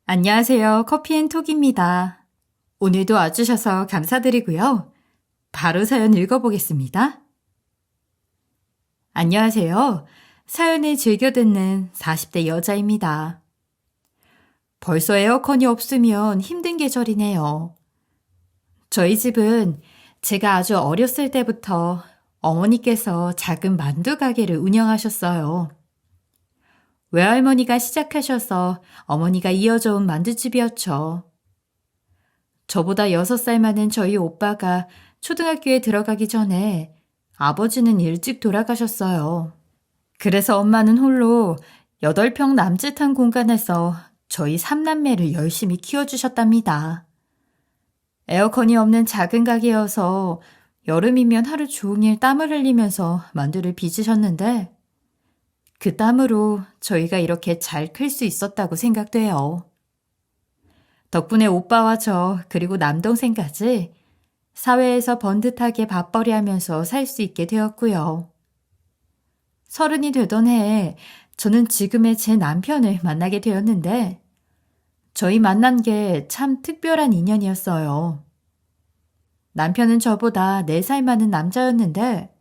안녕하세요. 커피앤톡입니다. 오늘도 와주셔서 감사드리고요. 바로 사연 읽어보겠습니다. 안녕하세요. 사연을 즐겨 듣는 40대 여자입니다. 벌써 에어컨이 없으면 힘든 계절이네요. 저희 집은 제가 아주 어렸을 때부터 어머니께서 작은 만두 가게를 운영하셨어요. 외할머니가 시작하셔서 어머니가 이어져온 만두집이었죠. 저보다 6살 많은 저희 오빠가 초등학교에 들어가기 전에 아버지는 일찍 돌아가셨어요. 그래서 엄마는 홀로 8평 남짓한 공간에서 저희 3남매를 열심히 키워주셨답니다. 에어컨이 없는 작은 가게여서 여름이면 하루 종일 땀을 흘리면서 만두를 빚으셨는데 그 땀으로 저희가 이렇게 잘 클 수 있었다고 생각돼요. 덕분에 오빠와 저 그리고 남동생까지 사회에서 번듯하게 밥벌이 하면서 살 수 있게 되었고요. 30이 되던 해에 저는 지금의 제 남편을 만나게 되었는데 저희 만난 게 참 특별한 인연이었어요. 남편은 저보다 4살 많은 남자였는데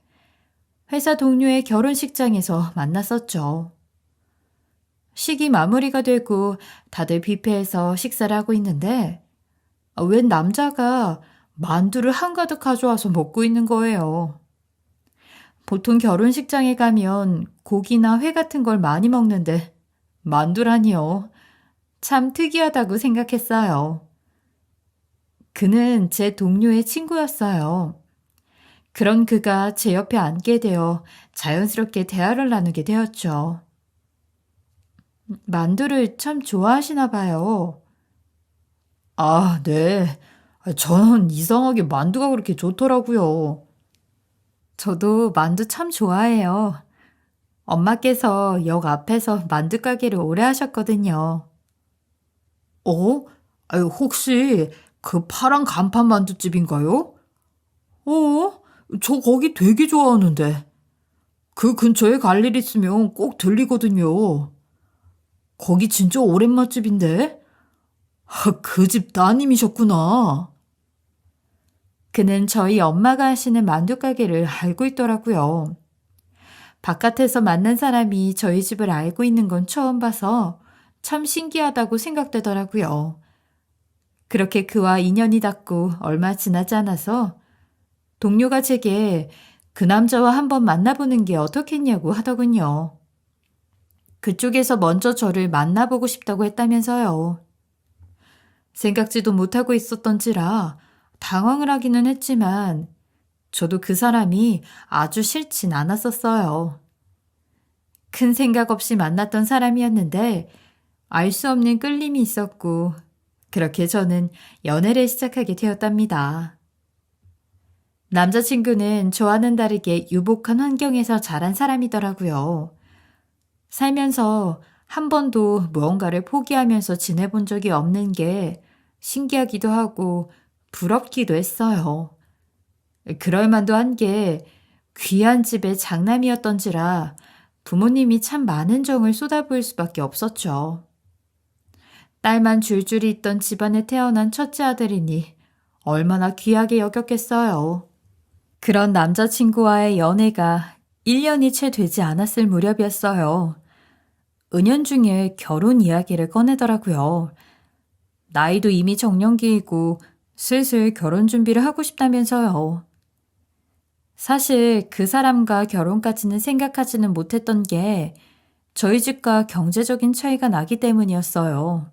회사 동료의 결혼식장에서 만났었죠. 식이 마무리가 되고 다들 뷔페에서 식사를 하고 있는데 웬 남자가 만두를 한가득 가져와서 먹고 있는 거예요. 보통 결혼식장에 가면 고기나 회 같은 걸 많이 먹는데 만두라니요. 참 특이하다고 생각했어요. 그는 제 동료의 친구였어요. 그런 그가 제 옆에 앉게 되어 자연스럽게 대화를 나누게 되었죠. 만두를 참 좋아하시나 봐요. 아, 네. 저는 이상하게 만두가 그렇게 좋더라고요. 저도 만두 참 좋아해요. 엄마께서 역 앞에서 만두 가게를 오래 하셨거든요. 어? 혹시 그 파란 간판 만두집인가요? 저 거기 되게 좋아하는데. 그 근처에 갈 일 있으면 꼭 들리거든요. 거기 진짜 오랜 맛집인데? 그 집 따님이셨구나. 그는 저희 엄마가 하시는 만두 가게를 알고 있더라고요. 바깥에서 만난 사람이 저희 집을 알고 있는 건 처음 봐서 참 신기하다고 생각되더라고요. 그렇게 그와 인연이 닿고 얼마 지나지 않아서 동료가 제게 그 남자와 한번 만나보는 게 어떻겠냐고 하더군요. 그쪽에서 먼저 저를 만나보고 싶다고 했다면서요. 생각지도 못하고 있었던지라 당황을 하기는 했지만 저도 그 사람이 아주 싫진 않았었어요. 큰 생각 없이 만났던 사람이었는데 알 수 없는 끌림이 있었고 그렇게 저는 연애를 시작하게 되었답니다. 남자친구는 저와는 다르게 유복한 환경에서 자란 사람이더라고요. 살면서 한 번도 무언가를 포기하면서 지내본 적이 없는 게 신기하기도 하고 부럽기도 했어요. 그럴 만도 한 게 귀한 집의 장남이었던지라 부모님이 참 많은 정을 쏟아부을 수밖에 없었죠. 딸만 줄줄이 있던 집안에 태어난 첫째 아들이니 얼마나 귀하게 여겼겠어요. 그런 남자친구와의 연애가 1년이 채 되지 않았을 무렵이었어요. 은연중에 결혼 이야기를 꺼내더라고요. 나이도 이미 정년기이고 슬슬 결혼 준비를 하고 싶다면서요. 사실 그 사람과 결혼까지는 생각하지는 못했던 게 저희 집과 경제적인 차이가 나기 때문이었어요.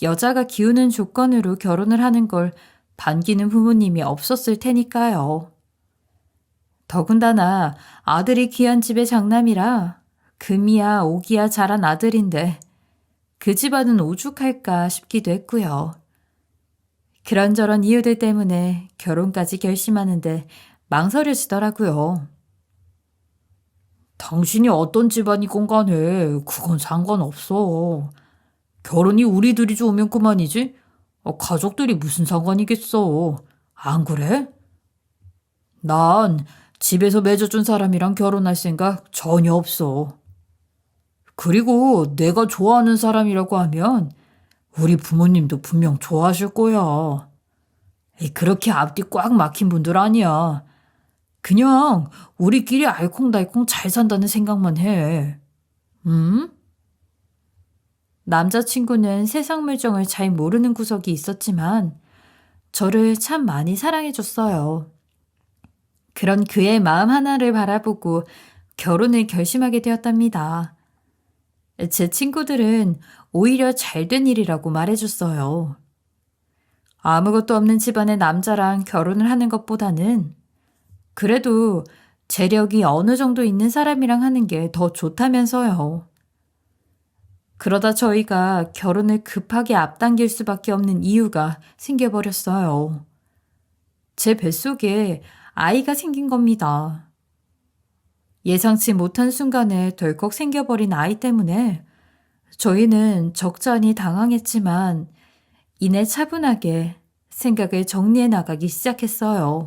여자가 기우는 조건으로 결혼을 하는 걸 반기는 부모님이 없었을 테니까요. 더군다나 아들이 귀한 집의 장남이라 금이야 오기야 자란 아들인데 그 집안은 오죽할까 싶기도 했고요. 그런저런 이유들 때문에 결혼까지 결심하는데 망설여지더라고요. 당신이 어떤 집안이건 간에 그건 상관없어. 결혼이 우리 둘이 좋으면 그만이지. 가족들이 무슨 상관이겠어. 안 그래? 난 집에서 맺어준 사람이랑 결혼할 생각 전혀 없어. 그리고 내가 좋아하는 사람이라고 하면 우리 부모님도 분명 좋아하실 거야. 에이, 그렇게 앞뒤 꽉 막힌 분들 아니야. 그냥 우리끼리 알콩달콩 잘 산다는 생각만 해. 응? 남자친구는 세상 물정을 잘 모르는 구석이 있었지만 저를 참 많이 사랑해줬어요. 그런 그의 마음 하나를 바라보고 결혼을 결심하게 되었답니다. 제 친구들은 오히려 잘된 일이라고 말해줬어요. 아무것도 없는 집안의 남자랑 결혼을 하는 것보다는 그래도 재력이 어느 정도 있는 사람이랑 하는 게 더 좋다면서요. 그러다 저희가 결혼을 급하게 앞당길 수밖에 없는 이유가 생겨버렸어요. 제 뱃속에 아이가 생긴 겁니다. 예상치 못한 순간에 덜컥 생겨버린 아이 때문에 저희는 적잖이 당황했지만 이내 차분하게 생각을 정리해 나가기 시작했어요.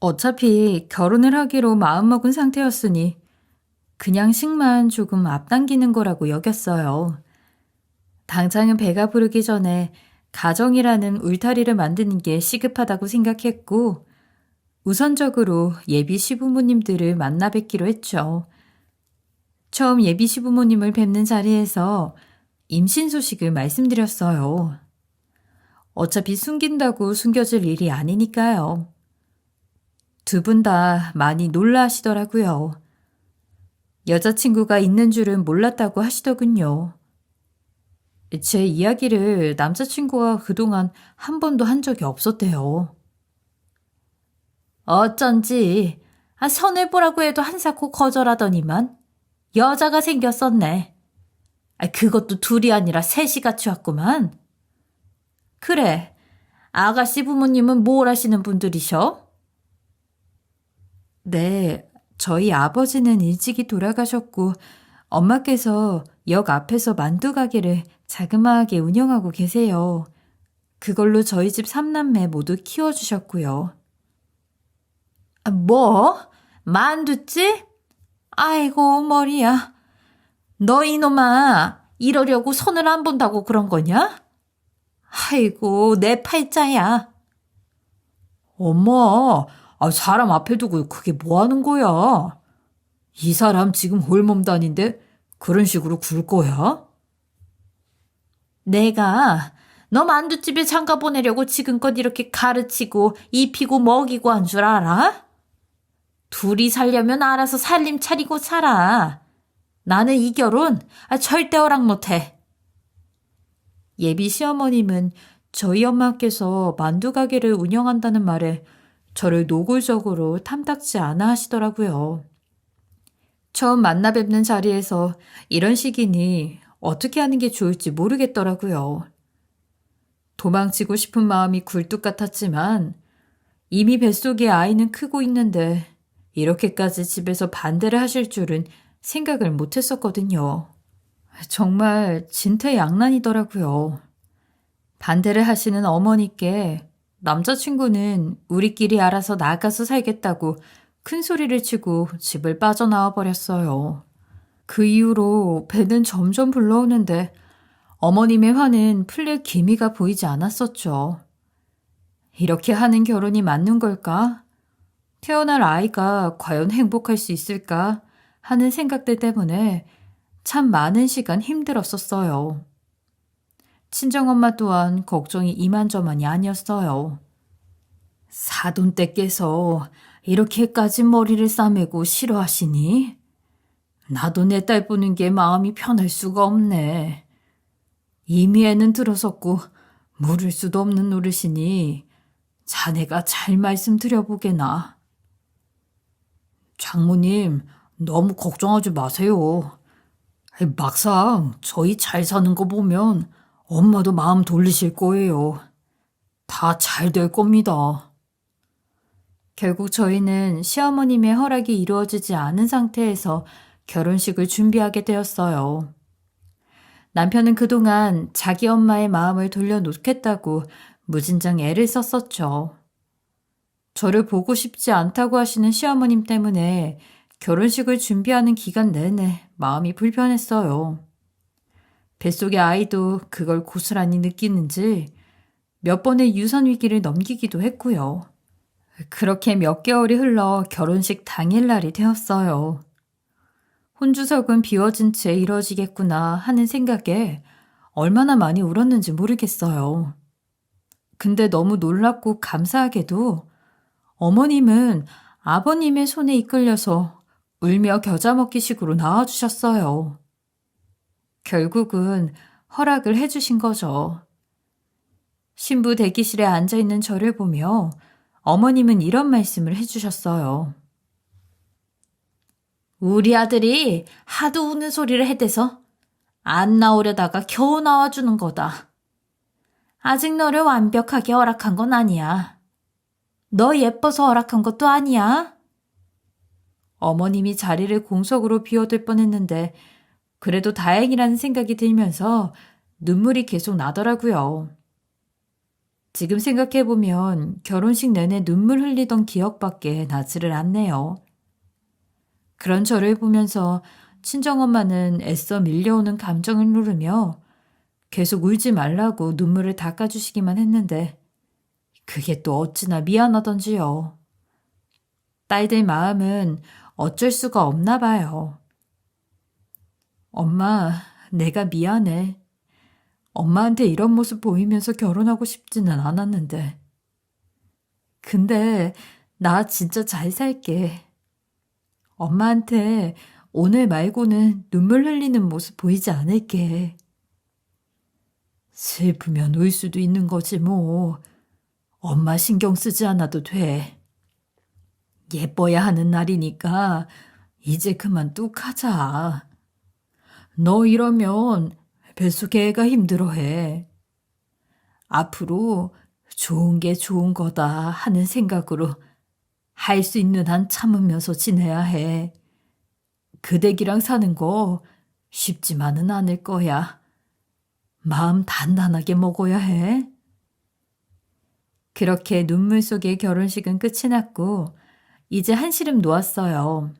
어차피 결혼을 하기로 마음먹은 상태였으니 그냥 식만 조금 앞당기는 거라고 여겼어요. 당장은 배가 부르기 전에 가정이라는 울타리를 만드는 게 시급하다고 생각했고 우선적으로 예비 시부모님들을 만나 뵙기로 했죠. 처음 예비 시부모님을 뵙는 자리에서 임신 소식을 말씀드렸어요. 어차피 숨긴다고 숨겨질 일이 아니니까요. 두 분 다 많이 놀라하시더라고요. 여자친구가 있는 줄은 몰랐다고 하시더군요. 제 이야기를 남자친구가 그동안 한 번도 한 적이 없었대요. 어쩐지 선을 보라고 해도 한사코 거절하더니만 여자가 생겼었네. 그것도 둘이 아니라 셋이 같이 왔구만. 그래, 아가씨 부모님은 뭘 하시는 분들이셔? 네, 저희 아버지는 일찍이 돌아가셨고 엄마께서 역 앞에서 만두 가게를 자그마하게 운영하고 계세요. 그걸로 저희 집 3남매 모두 키워주셨고요. 뭐? 만두집? 아이고 머리야. 너 이놈아 이러려고 손을 안 본다고 그런 거냐? 아이고 내 팔자야. 엄마, 사람 앞에 두고 그게 뭐 하는 거야? 이 사람 지금 홀몸단인데 그런 식으로 굴 거야? 내가 너 만두집에 장가 보내려고 지금껏 이렇게 가르치고 입히고 먹이고 한 줄 알아? 둘이 살려면 알아서 살림 차리고 살아. 나는 이 결혼 절대 허락 못해. 예비 시어머님은 저희 엄마께서 만두 가게를 운영한다는 말에 저를 노골적으로 탐탁지 않아 하시더라고요. 처음 만나 뵙는 자리에서 이런 식이니 어떻게 하는 게 좋을지 모르겠더라고요. 도망치고 싶은 마음이 굴뚝 같았지만 이미 뱃속에 아이는 크고 있는데 이렇게까지 집에서 반대를 하실 줄은 생각을 못했었거든요. 정말 진퇴양난이더라고요. 반대를 하시는 어머니께 남자친구는 우리끼리 알아서 나가서 살겠다고 큰 소리를 치고 집을 빠져나와 버렸어요. 그 이후로 배는 점점 불러오는데 어머님의 화는 풀릴 기미가 보이지 않았었죠. 이렇게 하는 결혼이 맞는 걸까? 태어날 아이가 과연 행복할 수 있을까? 하는 생각들 때문에 참 많은 시간 힘들었었어요. 친정엄마 또한 걱정이 이만저만이 아니었어요. 사돈댁께서 이렇게까지 머리를 싸매고 싫어하시니? 나도 내 딸 보는 게 마음이 편할 수가 없네. 이미 애는 들어섰고 물을 수도 없는 노릇이니 자네가 잘 말씀드려보게나. 장모님, 너무 걱정하지 마세요. 막상 저희 잘 사는 거 보면 엄마도 마음 돌리실 거예요. 다 잘 될 겁니다. 결국 저희는 시어머님의 허락이 이루어지지 않은 상태에서 결혼식을 준비하게 되었어요. 남편은 그동안 자기 엄마의 마음을 돌려놓겠다고 무진장 애를 썼었죠. 저를 보고 싶지 않다고 하시는 시어머님 때문에 결혼식을 준비하는 기간 내내 마음이 불편했어요. 뱃속의 아이도 그걸 고스란히 느끼는지 몇 번의 유산 위기를 넘기기도 했고요. 그렇게 몇 개월이 흘러 결혼식 당일날이 되었어요. 혼주석은 비워진 채 이뤄지겠구나 하는 생각에 얼마나 많이 울었는지 모르겠어요. 근데 너무 놀랍고 감사하게도 어머님은 아버님의 손에 이끌려서 울며 겨자 먹기식으로 나와주셨어요. 결국은 허락을 해주신 거죠. 신부 대기실에 앉아있는 저를 보며 어머님은 이런 말씀을 해주셨어요. 우리 아들이 하도 우는 소리를 해대서 안 나오려다가 겨우 나와주는 거다. 아직 너를 완벽하게 허락한 건 아니야. 너 예뻐서 허락한 것도 아니야. 어머님이 자리를 공석으로 비워둘 뻔했는데 그래도 다행이라는 생각이 들면서 눈물이 계속 나더라고요. 지금 생각해보면 결혼식 내내 눈물 흘리던 기억밖에 나지를 않네요. 그런 저를 보면서 친정엄마는 애써 밀려오는 감정을 누르며 계속 울지 말라고 눈물을 닦아주시기만 했는데 그게 또 어찌나 미안하던지요. 딸들 마음은 어쩔 수가 없나 봐요. 엄마, 내가 미안해. 엄마한테 이런 모습 보이면서 결혼하고 싶지는 않았는데. 근데 나 진짜 잘 살게. 엄마한테 오늘 말고는 눈물 흘리는 모습 보이지 않을게. 슬프면 울 수도 있는 거지 뭐. 엄마 신경 쓰지 않아도 돼. 예뻐야 하는 날이니까 이제 그만 뚝 하자. 너 이러면 뱃속의 애가 힘들어해. 앞으로 좋은 게 좋은 거다 하는 생각으로 할 수 있는 한 참으면서 지내야 해. 그 댁이랑 사는 거 쉽지만은 않을 거야. 마음 단단하게 먹어야 해. 그렇게 눈물 속의 결혼식은 끝이 났고 이제 한시름 놓았어요.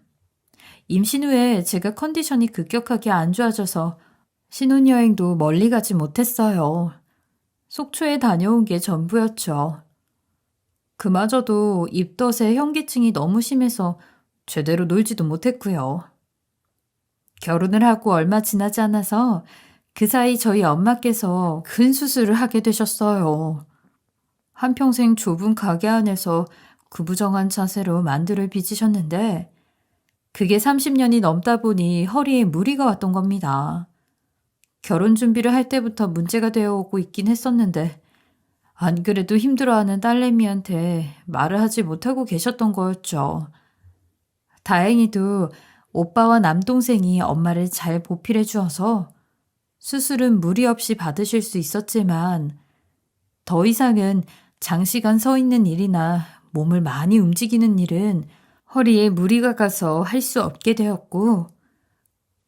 임신 후에 제가 컨디션이 급격하게 안 좋아져서 신혼여행도 멀리 가지 못했어요. 속초에 다녀온 게 전부였죠. 그마저도 입덧에 현기증이 너무 심해서 제대로 놀지도 못했고요. 결혼을 하고 얼마 지나지 않아서 그 사이 저희 엄마께서 큰 수술을 하게 되셨어요. 한평생 좁은 가게 안에서 구부정한 자세로 만두를 빚으셨는데 그게 30년이 넘다 보니 허리에 무리가 왔던 겁니다. 결혼 준비를 할 때부터 문제가 되어 오고 있긴 했었는데 안 그래도 힘들어하는 딸내미한테 말을 하지 못하고 계셨던 거였죠. 다행히도 오빠와 남동생이 엄마를 잘 보필해 주어서 수술은 무리 없이 받으실 수 있었지만 더 이상은 장시간 서 있는 일이나 몸을 많이 움직이는 일은 허리에 무리가 가서 할 수 없게 되었고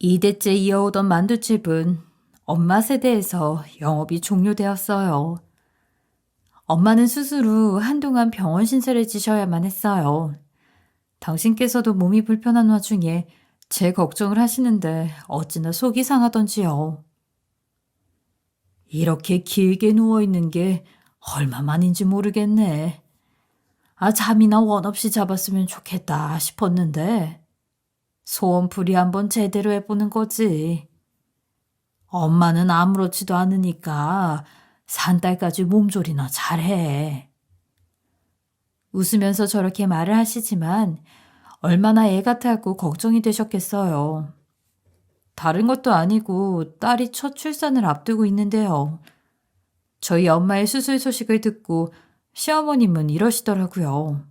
2대째 이어오던 만두집은 엄마 세대에서 영업이 종료되었어요. 엄마는 수술 후 한동안 병원 신세를 지셔야만 했어요. 당신께서도 몸이 불편한 와중에 제 걱정을 하시는데 어찌나 속이 상하던지요. 이렇게 길게 누워있는 게 얼마만인지 모르겠네. 잠이나 원 없이 잡았으면 좋겠다 싶었는데 소원풀이 한번 제대로 해보는 거지. 엄마는 아무렇지도 않으니까 산딸까지 몸조리나 잘해. 웃으면서 저렇게 말을 하시지만 얼마나 애 같아하고 걱정이 되셨겠어요. 다른 것도 아니고 딸이 첫 출산을 앞두고 있는데요. 저희 엄마의 수술 소식을 듣고 시어머님은 이러시더라고요.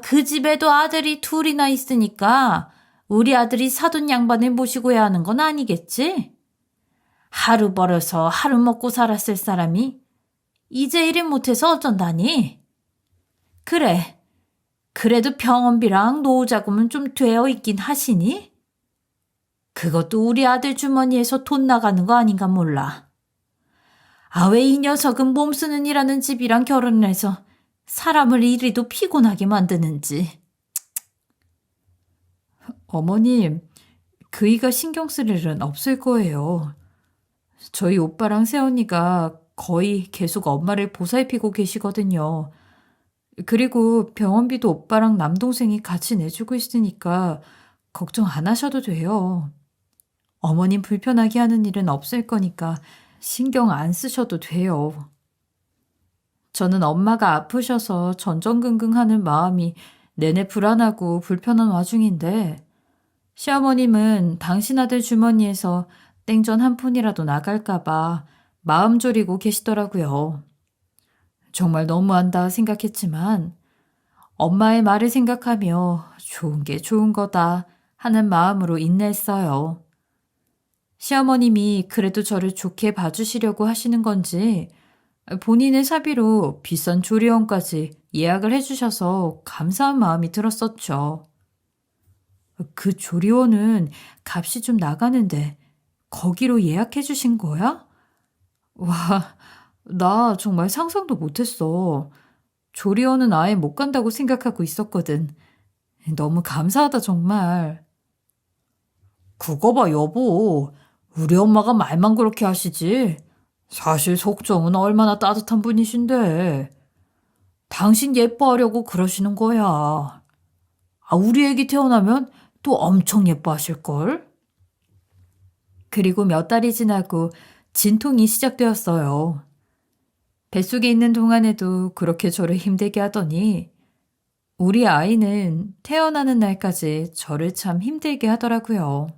그 집에도 아들이 둘이나 있으니까 우리 아들이 사돈 양반을 모시고야 하는 건 아니겠지? 하루 벌어서 하루 먹고 살았을 사람이 이제 일을 못해서 어쩐다니? 그래, 그래도 병원비랑 노후자금은 좀 되어 있긴 하시니? 그것도 우리 아들 주머니에서 돈 나가는 거 아닌가 몰라. 왜 이 녀석은 몸 쓰는 일하는 집이랑 결혼을 해서 사람을 이리도 피곤하게 만드는지. 어머님, 그이가 신경 쓸 일은 없을 거예요. 저희 오빠랑 새언니가 거의 계속 엄마를 보살피고 계시거든요. 그리고 병원비도 오빠랑 남동생이 같이 내주고 있으니까 걱정 안 하셔도 돼요. 어머님 불편하게 하는 일은 없을 거니까 신경 안 쓰셔도 돼요. 저는 엄마가 아프셔서 전전긍긍하는 마음이 내내 불안하고 불편한 와중인데 시어머님은 당신 아들 주머니에서 땡전 한 푼이라도 나갈까봐 마음 졸이고 계시더라고요. 정말 너무한다 생각했지만 엄마의 말을 생각하며 좋은 게 좋은 거다 하는 마음으로 인내했어요. 시어머님이 그래도 저를 좋게 봐주시려고 하시는 건지 본인의 사비로 비싼 조리원까지 예약을 해주셔서 감사한 마음이 들었었죠. 그 조리원은 값이 좀 나가는데 거기로 예약해 주신 거야? 와, 나 정말 상상도 못했어. 조리원은 아예 못 간다고 생각하고 있었거든. 너무 감사하다, 정말. 그거 봐, 여보. 우리 엄마가 말만 그렇게 하시지. 사실 속정은 얼마나 따뜻한 분이신데. 당신 예뻐하려고 그러시는 거야. 우리 애기 태어나면 또 엄청 예뻐하실걸? 그리고 몇 달이 지나고 진통이 시작되었어요. 뱃속에 있는 동안에도 그렇게 저를 힘들게 하더니 우리 아이는 태어나는 날까지 저를 참 힘들게 하더라고요.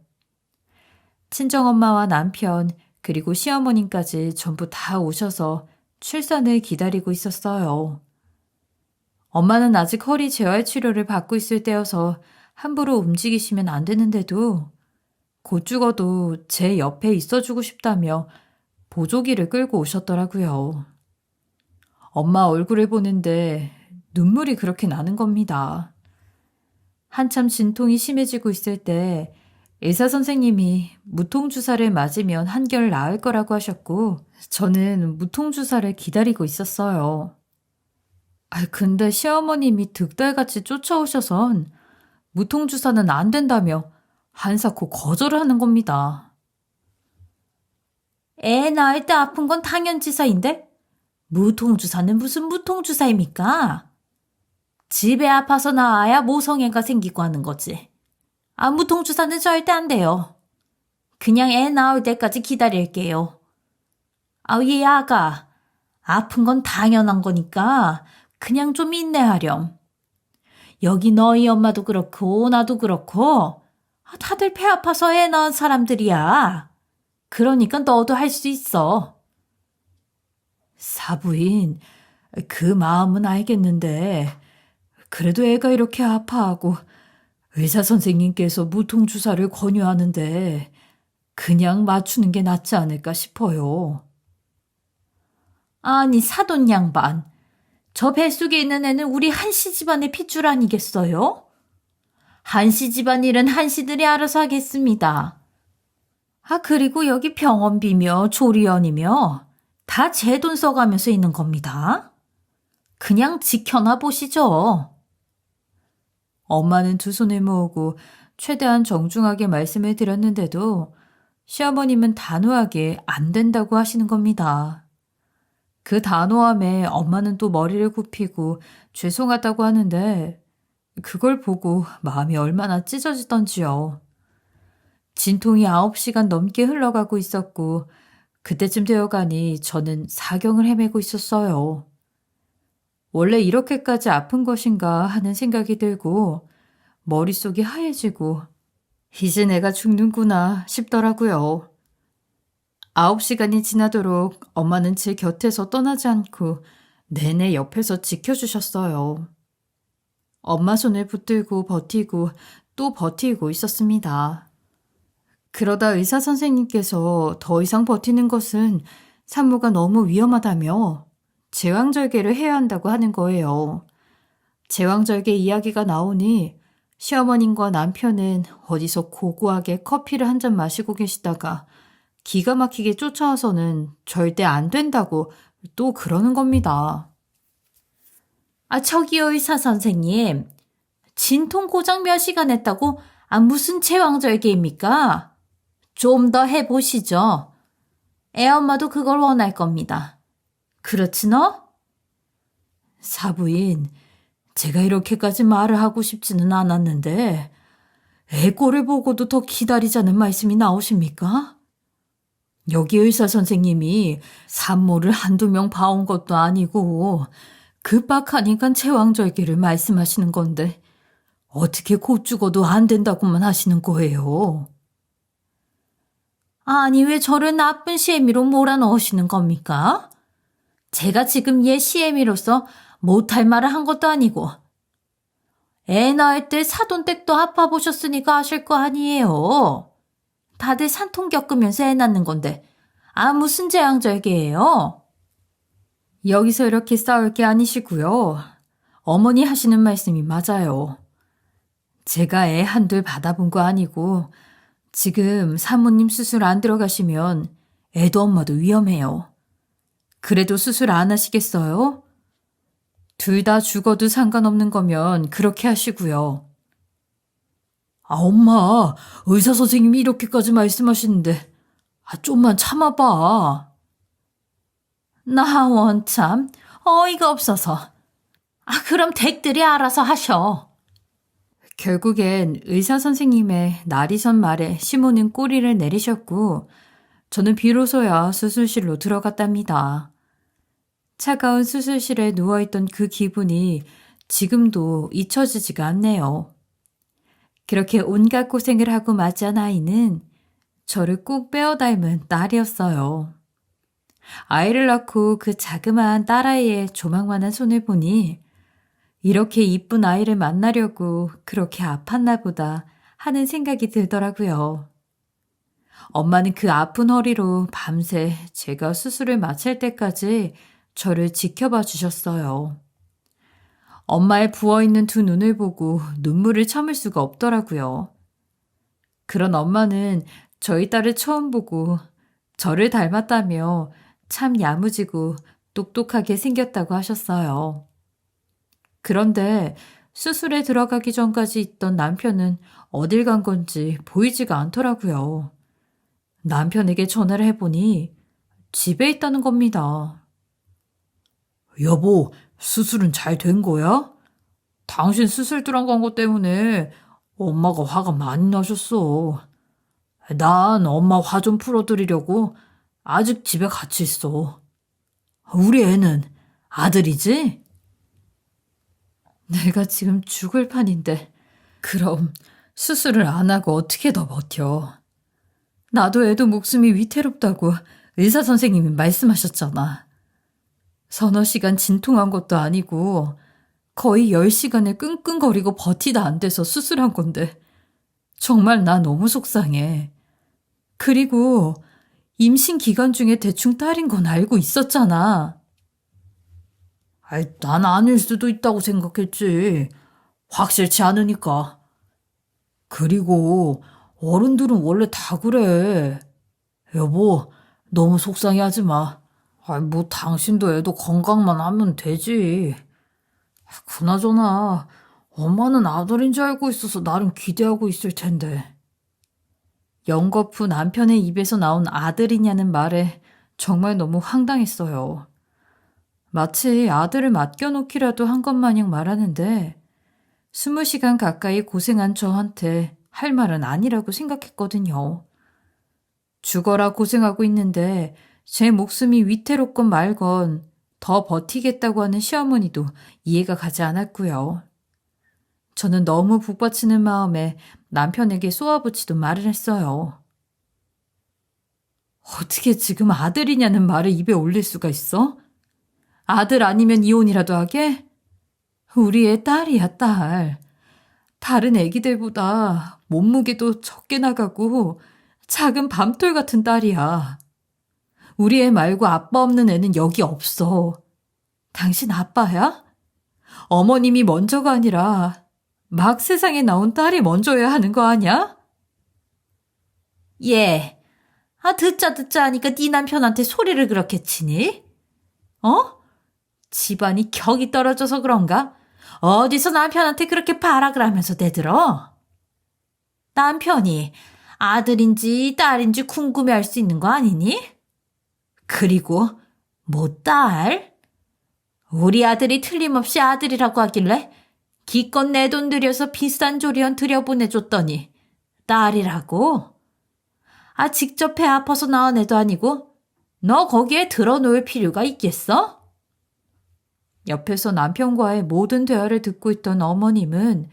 친정엄마와 남편 그리고 시어머님까지 전부 다 오셔서 출산을 기다리고 있었어요. 엄마는 아직 허리 재활 치료를 받고 있을 때여서 함부로 움직이시면 안 되는데도 곧 죽어도 제 옆에 있어주고 싶다며 보조기를 끌고 오셨더라고요. 엄마 얼굴을 보는데 눈물이 그렇게 나는 겁니다. 한참 진통이 심해지고 있을 때 의사 선생님이 무통주사를 맞으면 한결 나을 거라고 하셨고 저는 무통주사를 기다리고 있었어요. 근데 시어머님이 득달같이 쫓아오셔선 무통주사는 안 된다며 한사코 거절을 하는 겁니다. 애 낳을 때 아픈 건 당연지사인데 무통주사는 무슨 무통주사입니까? 집에 아파서 나아야 모성애가 생기고 하는 거지. 무통주사는 절대 안 돼요. 그냥 애 나올 때까지 기다릴게요. 얘 아가, 아픈 건 당연한 거니까 그냥 좀 인내하렴. 여기 너희 엄마도 그렇고 나도 그렇고 다들 배 아파서 애 낳은 사람들이야. 그러니까 너도 할 수 있어. 사부인, 그 마음은 알겠는데 그래도 애가 이렇게 아파하고 의사 선생님께서 무통주사를 권유하는데 그냥 맞추는 게 낫지 않을까 싶어요. 아니 사돈 양반, 저 뱃속에 있는 애는 우리 한씨 집안의 핏줄 아니겠어요? 한씨 집안일은 한씨들이 알아서 하겠습니다. 그리고 여기 병원비며 조리원이며 다 제 돈 써가면서 있는 겁니다. 그냥 지켜나 보시죠. 엄마는 두 손을 모으고 최대한 정중하게 말씀을 드렸는데도 시어머님은 단호하게 안 된다고 하시는 겁니다. 그 단호함에 엄마는 또 머리를 굽히고 죄송하다고 하는데 그걸 보고 마음이 얼마나 찢어지던지요. 진통이 9시간 넘게 흘러가고 있었고 그때쯤 되어가니 저는 사경을 헤매고 있었어요. 원래 이렇게까지 아픈 것인가 하는 생각이 들고 머릿속이 하얘지고 이제 내가 죽는구나 싶더라고요. 9시간이 지나도록 엄마는 제 곁에서 떠나지 않고 내내 옆에서 지켜주셨어요. 엄마 손을 붙들고 버티고 또 버티고 있었습니다. 그러다 의사 선생님께서 더 이상 버티는 것은 산모가 너무 위험하다며 제왕절개를 해야 한다고 하는 거예요. 제왕절개 이야기가 나오니 시어머님과 남편은 어디서 고고하게 커피를 한 잔 마시고 계시다가 기가 막히게 쫓아와서는 절대 안 된다고 또 그러는 겁니다. 저기요 의사 선생님. 진통 고장 몇 시간 했다고 무슨 제왕절개입니까? 좀 더 해보시죠. 애엄마도 그걸 원할 겁니다. 그렇지 너? 사부인, 제가 이렇게까지 말을 하고 싶지는 않았는데 애 꼴을 보고도 더 기다리자는 말씀이 나오십니까? 여기 의사 선생님이 산모를 한두 명 봐온 것도 아니고 급박하니까 제왕절개를 말씀하시는 건데 어떻게 곧 죽어도 안 된다고만 하시는 거예요? 아니 왜 저를 나쁜 시애미로 몰아넣으시는 겁니까? 제가 지금 얘 시애미로서 못할 말을 한 것도 아니고 애 낳을 때 사돈댁도 아파보셨으니까 아실 거 아니에요. 다들 산통 겪으면서 애 낳는 건데 무슨 제왕절개예요? 여기서 이렇게 싸울 게 아니시고요. 어머니 하시는 말씀이 맞아요. 제가 애 한둘 받아본 거 아니고 지금 사모님 수술 안 들어가시면 애도 엄마도 위험해요. 그래도 수술 안 하시겠어요? 둘 다 죽어도 상관없는 거면 그렇게 하시고요. 엄마, 의사 선생님이 이렇게까지 말씀하시는데 좀만 참아봐. 나 원참 어이가 없어서. 그럼 댁들이 알아서 하셔. 결국엔 의사 선생님의 날이선 말에 시모는 꼬리를 내리셨고 저는 비로소야 수술실로 들어갔답니다. 차가운 수술실에 누워있던 그 기분이 지금도 잊혀지지가 않네요. 그렇게 온갖 고생을 하고 맞이한 아이는 저를 꼭 빼어 닮은 딸이었어요. 아이를 낳고 그 자그마한 딸아이의 조망만한 손을 보니 이렇게 이쁜 아이를 만나려고 그렇게 아팠나 보다 하는 생각이 들더라고요. 엄마는 그 아픈 허리로 밤새 제가 수술을 마칠 때까지 저를 지켜봐 주셨어요. 엄마의 부어있는 두 눈을 보고 눈물을 참을 수가 없더라고요. 그런 엄마는 저희 딸을 처음 보고 저를 닮았다며 참 야무지고 똑똑하게 생겼다고 하셨어요. 그런데 수술에 들어가기 전까지 있던 남편은 어딜 간 건지 보이지가 않더라고요. 남편에게 전화를 해보니 집에 있다는 겁니다. 여보, 수술은 잘 된 거야? 당신 수술 들어간 것 때문에 엄마가 화가 많이 나셨어. 난 엄마 화 좀 풀어드리려고 아직 집에 같이 있어. 우리 애는 아들이지? 내가 지금 죽을 판인데 그럼 수술을 안 하고 어떻게 더 버텨? 나도 애도 목숨이 위태롭다고 의사 선생님이 말씀하셨잖아. 서너 시간 진통한 것도 아니고 거의 10시간을 끙끙거리고 버티다 안 돼서 수술한 건데 정말 나 너무 속상해. 그리고 임신 기간 중에 대충 딸인 건 알고 있었잖아. 난 아닐 수도 있다고 생각했지. 확실치 않으니까. 그리고 어른들은 원래 다 그래. 여보, 너무 속상해하지 마. 뭐 당신도 애도 건강만 하면 되지. 그나저나 엄마는 아들인 줄 알고 있어서 나름 기대하고 있을 텐데. 연거푸 남편의 입에서 나온 아들이냐는 말에 정말 너무 황당했어요. 마치 아들을 맡겨놓기라도 한 것 마냥 말하는데 20시간 가까이 고생한 저한테 할 말은 아니라고 생각했거든요. 죽어라 고생하고 있는데 제 목숨이 위태롭건 말건 더 버티겠다고 하는 시어머니도 이해가 가지 않았고요. 저는 너무 북받치는 마음에 남편에게 쏘아붙이듯 말을 했어요. 어떻게 지금 아들이냐는 말을 입에 올릴 수가 있어? 아들 아니면 이혼이라도 하게? 우리 애 딸이야, 딸. 다른 애기들보다 몸무게도 적게 나가고 작은 밤돌 같은 딸이야. 우리 애 말고 아빠 없는 애는 여기 없어. 당신 아빠야? 어머님이 먼저가 아니라 막 세상에 나온 딸이 먼저여야 하는 거 아니야? 예. 듣자 하니까 네 남편한테 소리를 그렇게 치니? 집안이 격이 떨어져서 그런가? 어디서 남편한테 그렇게 발악을 하면서 대들어? 남편이 아들인지 딸인지 궁금해할 수 있는 거 아니니? 그리고 뭐 딸? 우리 아들이 틀림없이 아들이라고 하길래 기껏 내 돈 들여서 비싼 조리원 들여보내줬더니 딸이라고? 아, 직접 배 아파서 낳은 애도 아니고 너 거기에 들어놓을 필요가 있겠어? 옆에서 남편과의 모든 대화를 듣고 있던 어머님은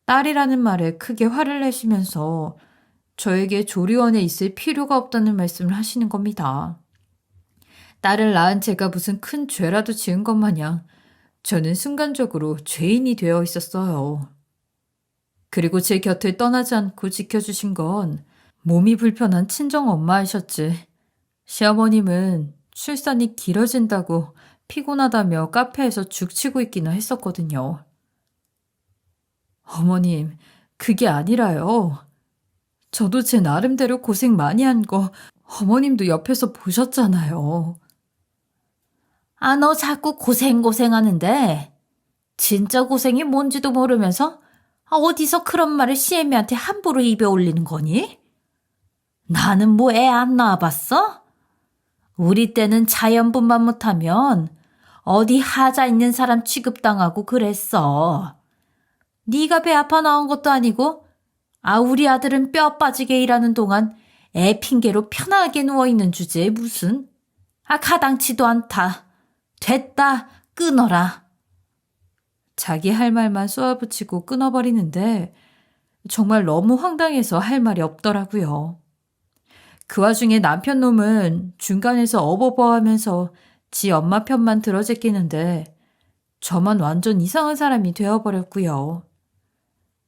딸이라는 말에 크게 화를 내시면서 저에게 조리원에 있을 필요가 없다는 말씀을 하시는 겁니다. 딸을 낳은 제가 무슨 큰 죄라도 지은 것 마냥 저는 순간적으로 죄인이 되어 있었어요. 그리고 제 곁을 떠나지 않고 지켜주신 건 몸이 불편한 친정 엄마이셨지. 시어머님은 출산이 길어진다고 피곤하다며 카페에서 죽치고 있기는 했었거든요. 어머님, 그게 아니라요. 저도 제 나름대로 고생 많이 한 거 어머님도 옆에서 보셨잖아요. 아, 너 자꾸 고생하는데 진짜 고생이 뭔지도 모르면서 어디서 그런 말을 시애미한테 함부로 입에 올리는 거니? 나는 뭐 애 안 낳아봤어? 우리 때는 자연분만 못하면 어디 하자 있는 사람 취급당하고 그랬어. 네가 배 아파 나온 것도 아니고 우리 아들은 뼈 빠지게 일하는 동안 애 핑계로 편하게 누워있는 주제에 무슨 가당치도 않다. 됐다. 끊어라. 자기 할 말만 쏘아붙이고 끊어버리는데 정말 너무 황당해서 할 말이 없더라고요. 그 와중에 남편 놈은 중간에서 어버버하면서 지 엄마 편만 들어제끼는데 저만 완전 이상한 사람이 되어버렸고요.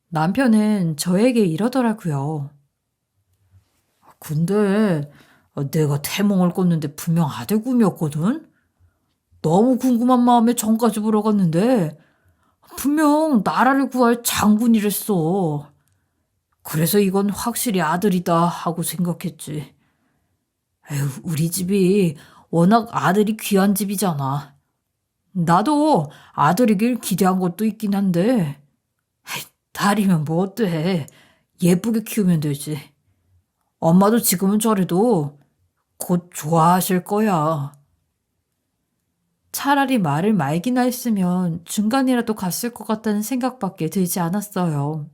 남편은 저에게 이러더라고요. 근데 내가 태몽을 꿨는데 분명 아들 꿈이었거든? 너무 궁금한 마음에 전까지 물어갔는데 분명 나라를 구할 장군이랬어. 그래서 이건 확실히 아들이다 하고 생각했지. 에휴, 우리 집이 워낙 아들이 귀한 집이잖아. 나도 아들이길 기대한 것도 있긴 한데 딸이면 뭐 어때? 예쁘게 키우면 되지. 엄마도 지금은 저래도 곧 좋아하실 거야. 차라리 말을 말기나 했으면 중간이라도 갔을 것 같다는 생각밖에 들지 않았어요.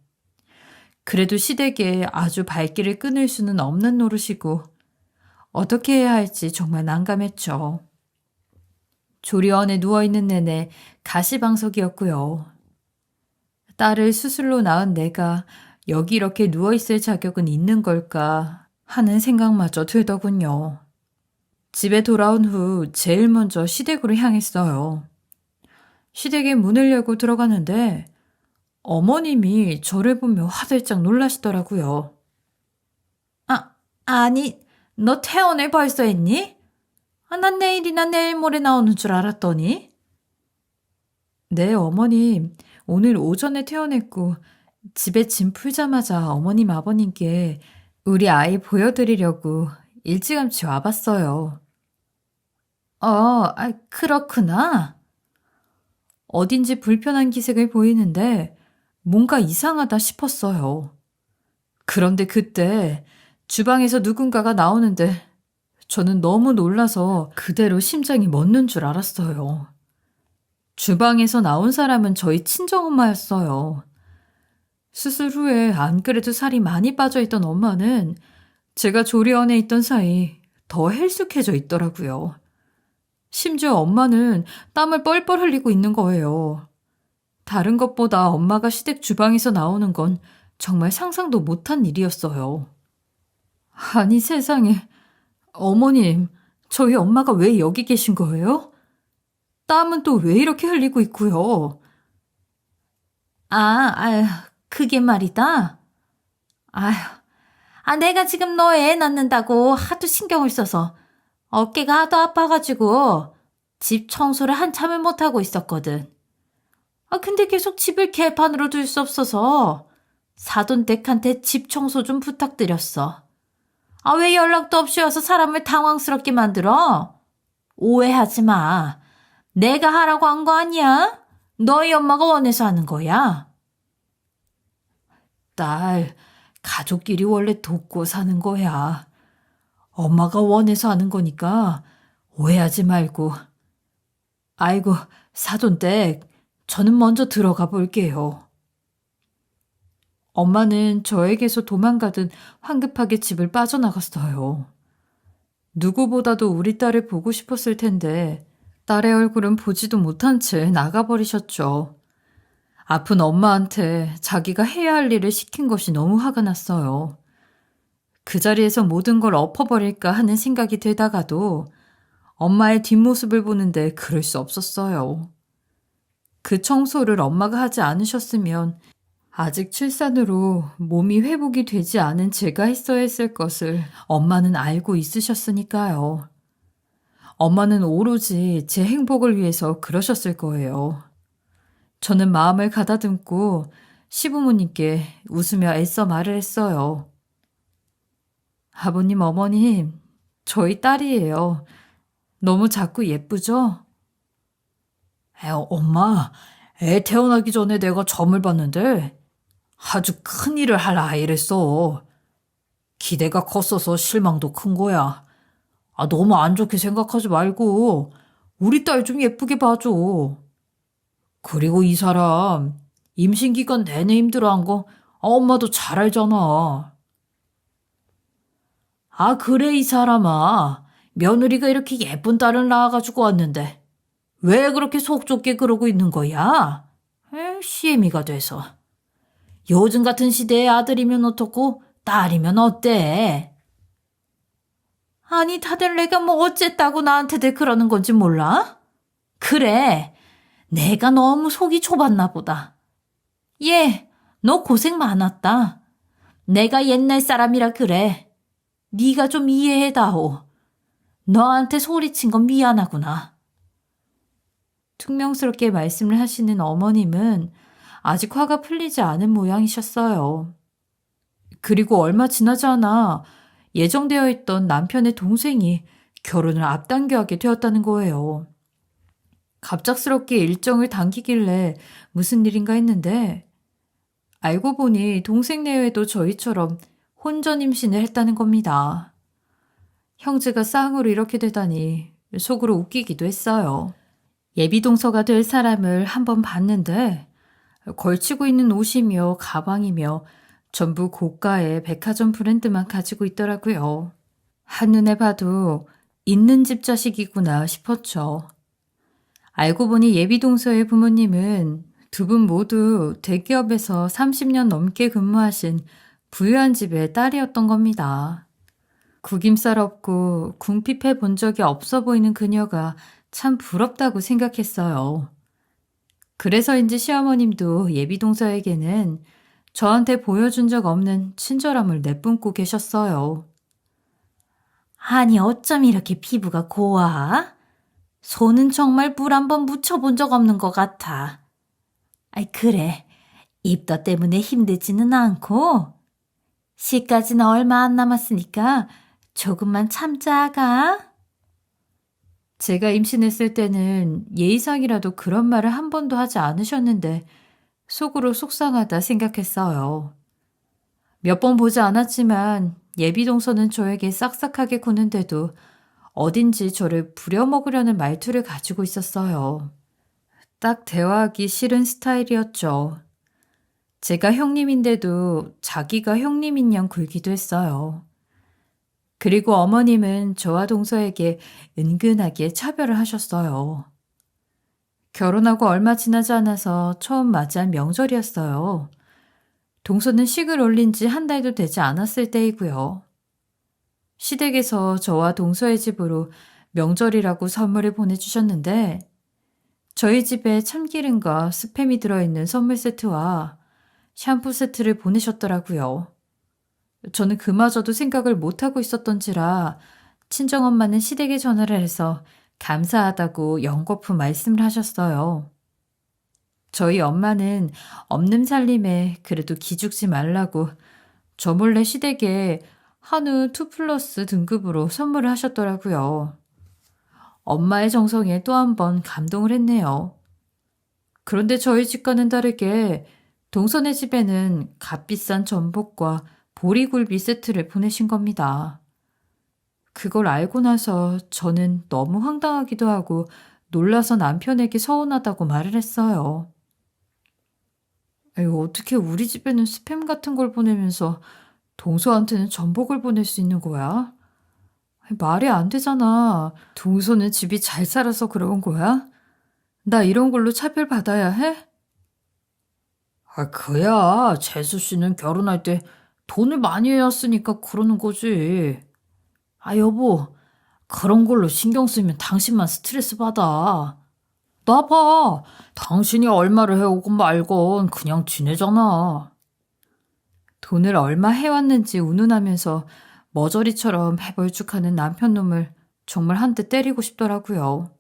그래도 시댁에 아주 발길을 끊을 수는 없는 노릇이고 어떻게 해야 할지 정말 난감했죠. 조리원에 누워있는 내내 가시방석이었고요. 딸을 수술로 낳은 내가 여기 이렇게 누워있을 자격은 있는 걸까 하는 생각마저 들더군요. 집에 돌아온 후 제일 먼저 시댁으로 향했어요. 시댁에 문을 열고 들어가는데 어머님이 저를 보며 화들짝 놀라시더라고요. 아니, 너 퇴원을 벌써 했니? 난 내일이나 내일 모레 나오는 줄 알았더니. 네, 어머님. 오늘 오전에 퇴원했고 집에 짐 풀자마자 어머님 아버님께 우리 아이 보여드리려고 일찌감치 와봤어요. 그렇구나. 어딘지 불편한 기색을 보이는데 뭔가 이상하다 싶었어요. 그런데 그때 주방에서 누군가가 나오는데 저는 너무 놀라서 그대로 심장이 멎는 줄 알았어요. 주방에서 나온 사람은 저희 친정엄마였어요. 수술 후에 안 그래도 살이 많이 빠져있던 엄마는 제가 조리원에 있던 사이 더 헬쑥해져 있더라고요. 심지어 엄마는 땀을 뻘뻘 흘리고 있는 거예요. 다른 것보다 엄마가 시댁 주방에서 나오는 건 정말 상상도 못한 일이었어요. 아니 세상에, 어머님, 저희 엄마가 왜 여기 계신 거예요? 땀은 또 왜 이렇게 흘리고 있고요? 그게 말이다. 내가 지금 너 애 낳는다고 하도 신경을 써서 어깨가 하도 아파가지고 집 청소를 한참을 못하고 있었거든. 근데 계속 집을 개판으로 둘 수 없어서 사돈댁한테 집 청소 좀 부탁드렸어. 왜 연락도 없이 와서 사람을 당황스럽게 만들어? 오해하지 마. 내가 하라고 한 거 아니야? 너희 엄마가 원해서 하는 거야. 딸, 가족끼리 원래 돕고 사는 거야. 엄마가 원해서 하는 거니까 오해하지 말고. 아이고, 사돈댁, 저는 먼저 들어가 볼게요. 엄마는 저에게서 도망가듯 황급하게 집을 빠져나갔어요. 누구보다도 우리 딸을 보고 싶었을 텐데 딸의 얼굴은 보지도 못한 채 나가버리셨죠. 아픈 엄마한테 자기가 해야 할 일을 시킨 것이 너무 화가 났어요. 그 자리에서 모든 걸 엎어버릴까 하는 생각이 들다가도 엄마의 뒷모습을 보는데 그럴 수 없었어요. 그 청소를 엄마가 하지 않으셨으면 아직 출산으로 몸이 회복이 되지 않은 제가 했어야 했을 것을 엄마는 알고 있으셨으니까요. 엄마는 오로지 제 행복을 위해서 그러셨을 거예요. 저는 마음을 가다듬고 시부모님께 웃으며 애써 말을 했어요. 아버님, 어머님, 저희 딸이에요. 너무 작고 예쁘죠? 엄마, 애 태어나기 전에 내가 점을 봤는데 아주 큰일을 할 아이랬어. 기대가 컸어서 실망도 큰 거야. 너무 안 좋게 생각하지 말고 우리 딸 좀 예쁘게 봐줘. 그리고 이 사람 임신 기간 내내 힘들어한 거 엄마도 잘 알잖아. 그래 이 사람아. 며느리가 이렇게 예쁜 딸을 낳아가지고 왔는데 왜 그렇게 속 좁게 그러고 있는 거야? 시애미가 돼서. 요즘 같은 시대에 아들이면 어떻고 딸이면 어때? 아니 다들 내가 뭐 어쨌다고 나한테들 그러는 건지 몰라? 그래, 내가 너무 속이 좁았나 보다. 너 고생 많았다. 내가 옛날 사람이라 그래. 네가 좀 이해해다오. 너한테 소리친 건 미안하구나. 퉁명스럽게 말씀을 하시는 어머님은 아직 화가 풀리지 않은 모양이셨어요. 그리고 얼마 지나지 않아 예정되어 있던 남편의 동생이 결혼을 앞당겨 하게 되었다는 거예요. 갑작스럽게 일정을 당기길래 무슨 일인가 했는데 알고 보니 동생 내외도 저희처럼 혼전 임신을 했다는 겁니다. 형제가 쌍으로 이렇게 되다니 속으로 웃기기도 했어요. 예비동서가 될 사람을 한번 봤는데 걸치고 있는 옷이며 가방이며 전부 고가의 백화점 브랜드만 가지고 있더라고요. 한눈에 봐도 있는 집 자식이구나 싶었죠. 알고 보니 예비동서의 부모님은 두 분 모두 대기업에서 30년 넘게 근무하신 부유한 집의 딸이었던 겁니다. 구김살 없고 궁핍해 본 적이 없어 보이는 그녀가 참 부럽다고 생각했어요. 그래서인지 시어머님도 예비동서에게는 저한테 보여준 적 없는 친절함을 내뿜고 계셨어요. 아니 어쩜 이렇게 피부가 고와? 손은 정말 물 한번 묻혀본 적 없는 것 같아. 그래, 입덧 때문에 힘들지는 않고 시까지는 얼마 안 남았으니까 조금만 참자가. 제가 임신했을 때는 예의상이라도 그런 말을 한 번도 하지 않으셨는데 속으로 속상하다 생각했어요. 몇 번 보지 않았지만 예비동서는 저에게 싹싹하게 구는데도 어딘지 저를 부려먹으려는 말투를 가지고 있었어요. 딱 대화하기 싫은 스타일이었죠. 제가 형님인데도 자기가 형님인 양 굴기도 했어요. 그리고 어머님은 저와 동서에게 은근하게 차별을 하셨어요. 결혼하고 얼마 지나지 않아서 처음 맞이한 명절이었어요. 동서는 식을 올린 지 한 달도 되지 않았을 때이고요. 시댁에서 저와 동서의 집으로 명절이라고 선물을 보내주셨는데 저희 집에 참기름과 스팸이 들어있는 선물 세트와 샴푸 세트를 보내셨더라고요. 저는 그마저도 생각을 못하고 있었던지라 친정엄마는 시댁에 전화를 해서 감사하다고 연거푸 말씀을 하셨어요. 저희 엄마는 없는 살림에 그래도 기죽지 말라고 저 몰래 시댁에 한우 2플러스 등급으로 선물을 하셨더라고요. 엄마의 정성에 또 한 번 감동을 했네요. 그런데 저희 집과는 다르게 동선의 집에는 값비싼 전복과 보리굴비 세트를 보내신 겁니다. 그걸 알고 나서 저는 너무 황당하기도 하고 놀라서 남편에게 서운하다고 말을 했어요. 아유, 어떻게 우리 집에는 스팸 같은 걸 보내면서 동서한테는 전복을 보낼 수 있는 거야? 말이 안 되잖아. 동서는 집이 잘 살아서 그런 거야? 나 이런 걸로 차별받아야 해? 그야. 재수 씨는 결혼할 때 돈을 많이 해왔으니까 그러는 거지. 여보, 그런 걸로 신경 쓰면 당신만 스트레스 받아. 나 봐. 당신이 얼마를 해오건 말건 그냥 지내잖아. 돈을 얼마 해왔는지 운운하면서 머저리처럼 해벌쭉하는 남편 놈을 정말 한 대 때리고 싶더라고요.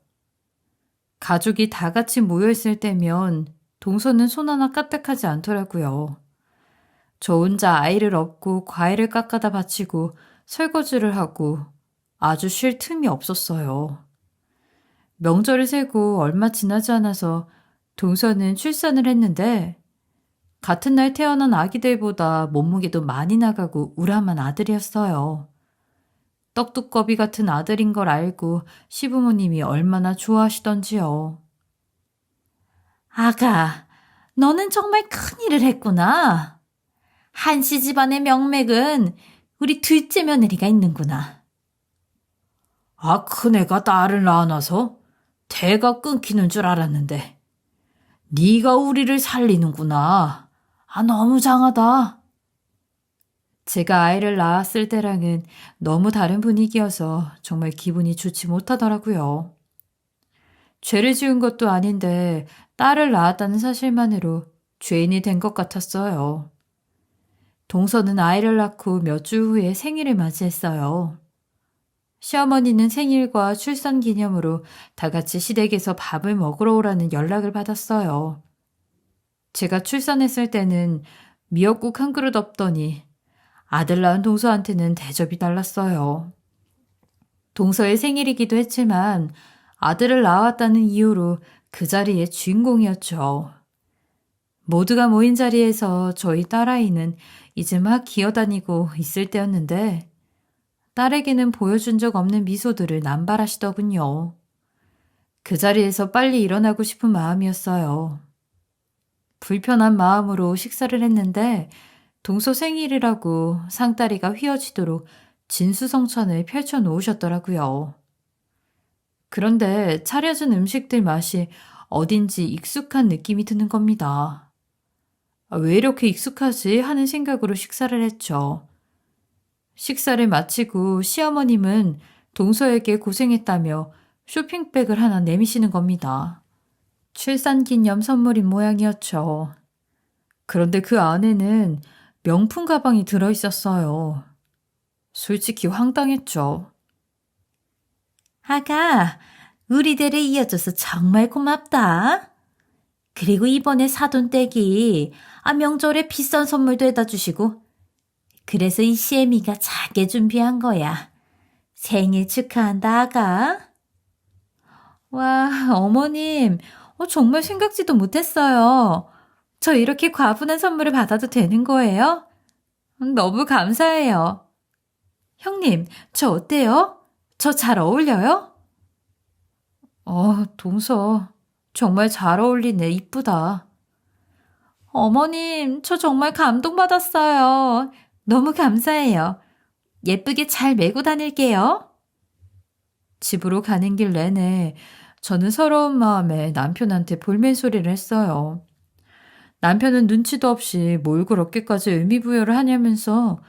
가족이 다 같이 모여있을 때면 동서는 손 하나 까딱하지 않더라고요. 저 혼자 아이를 업고 과일을 깎아다 바치고 설거지를 하고 아주 쉴 틈이 없었어요. 명절을 세고 얼마 지나지 않아서 동서는 출산을 했는데 같은 날 태어난 아기들보다 몸무게도 많이 나가고 우람한 아들이었어요. 떡두꺼비 같은 아들인 걸 알고 시부모님이 얼마나 좋아하시던지요. 아가, 너는 정말 큰일을 했구나. 한씨 집안의 명맥은 우리 둘째 며느리가 있는구나. 큰애가 딸을 낳아놔서 대가 끊기는 줄 알았는데 네가 우리를 살리는구나. 너무 장하다. 제가 아이를 낳았을 때랑은 너무 다른 분위기여서 정말 기분이 좋지 못하더라고요. 죄를 지은 것도 아닌데 딸을 낳았다는 사실만으로 죄인이 된 것 같았어요. 동서는 아이를 낳고 몇 주 후에 생일을 맞이했어요. 시어머니는 생일과 출산 기념으로 다 같이 시댁에서 밥을 먹으러 오라는 연락을 받았어요. 제가 출산했을 때는 미역국 한 그릇 없더니 아들 낳은 동서한테는 대접이 달랐어요. 동서의 생일이기도 했지만 아들을 낳았다는 이유로 그 자리의 주인공이었죠. 모두가 모인 자리에서 저희 딸아이는 이제 막 기어다니고 있을 때였는데 딸에게는 보여준 적 없는 미소들을 남발하시더군요. 그 자리에서 빨리 일어나고 싶은 마음이었어요. 불편한 마음으로 식사를 했는데 동서 생일이라고 상다리가 휘어지도록 진수성찬을 펼쳐 놓으셨더라고요. 그런데 차려진 음식들 맛이 어딘지 익숙한 느낌이 드는 겁니다. 왜 이렇게 익숙하지 하는 생각으로 식사를 했죠. 식사를 마치고 시어머님은 동서에게 고생했다며 쇼핑백을 하나 내미시는 겁니다. 출산기념 선물인 모양이었죠. 그런데 그 안에는 명품 가방이 들어있었어요. 솔직히 황당했죠. 아가, 우리들을 이어줘서 정말 고맙다. 그리고 이번에 사돈 댁이 명절에 비싼 선물도 해다 주시고 그래서 이 시애미가 작게 준비한 거야. 생일 축하한다, 아가. 와, 어머님, 정말 생각지도 못했어요. 저 이렇게 과분한 선물을 받아도 되는 거예요? 너무 감사해요. 형님, 저 어때요? 저 잘 어울려요? 동서, 정말 잘 어울리네. 이쁘다. 어머님, 저 정말 감동받았어요. 너무 감사해요. 예쁘게 잘 메고 다닐게요. 집으로 가는 길 내내 저는 서러운 마음에 남편한테 볼멘소리를 했어요. 남편은 눈치도 없이 뭘 그렇게까지 의미부여를 하냐면서